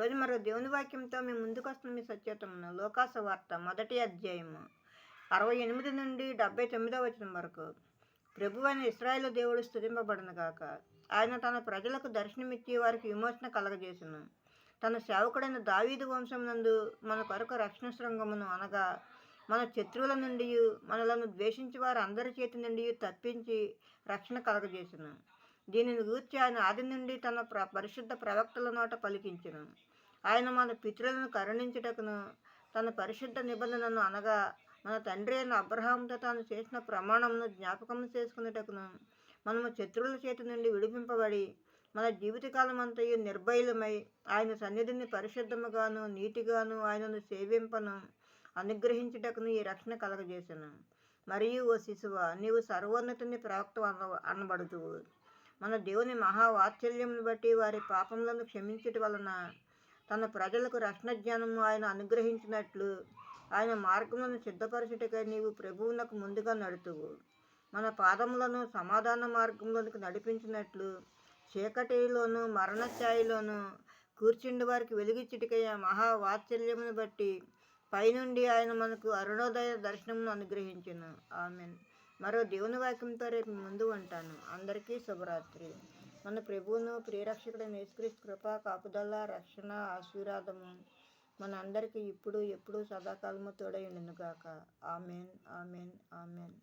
ఈరోజు మరో దేవుని వాక్యంతో మీ ముందుకు వస్తున్న మీ సత్యతమును లోకాసు వార్త 1వ అధ్యాయము 68 నుండి 79వ వచనం వరకు. ప్రభువైన ఇశ్రాయేలు దేవుడు స్తుతింపబడును గాక. ఆయన తన ప్రజలకు దర్శనమిచ్చి వారికి విమోచన కలగజేసును. తన సేవకుడైన దావీదు వంశమునందు మన కొరకు రక్షణ శృంగమును అనగా మన శత్రువుల నుండి మనలను ద్వేషించి వారు అందరి చేతి నుండి తప్పించి రక్షణ కలగజేసును. దీనిని గూర్చి ఆయన ఆది నుండి తన పరిశుద్ధ ప్రవక్తల నోట పలికించును. ఆయన మన పితరులను కరుణించుటకును తన పరిశుద్ధ నిబంధనను అనగా మన తండ్రి అయిన అబ్రహాముతో తాను చేసిన ప్రమాణమును జ్ఞాపకం చేసుకునేటకును మనము శత్రువుల చేతి నుండి విడిపింపబడి మన జీవితకాలం అంతయు నిర్భయులమై ఆయన సన్నిధిని పరిశుద్ధముగాను నీతిగాను ఆయనను సేవింపను అనుగ్రహించుటకును ఈ రక్షణ కలగజేసును. మరియు ఓ శిశువ, నీవు సర్వోన్నతుని ప్రవక్త అనబడుతువు. మన దేవుని మహావాత్సల్యమును బట్టి వారి పాపములను క్షమించుట వలన తన ప్రజలకు రక్షణ జ్ఞానము ఆయన అనుగ్రహించినట్లు ఆయన మార్గములను సిద్ధపరచుటకై నీవు ప్రభువునకు ముందుగా నడుతువు. మన పాదములను సమాధాన మార్గంలోనికి నడిపించినట్లు చీకటిలోను మరణఛాయలోను కూర్చుండి వారికి వెలిగించుటకై మహావాత్సల్యమును బట్టి పైనుండి ఆయన మనకు అరుణోదయ దర్శనమును అనుగ్రహించును. ఆమెన్. మరో దేవుని వాక్యంతో రేపు ముందు ఉంటాను. అందరికీ శుభరాత్రి. మన ప్రభువును ప్రియరక్షకుడైన యేసుక్రీస్తు కృప, కాపుదల, రక్షణ, ఆశీర్వాదము మన అందరికీ ఇప్పుడు ఎప్పుడు సదాకాలము తోడై ఉండును గాక. Amen, amen, amen.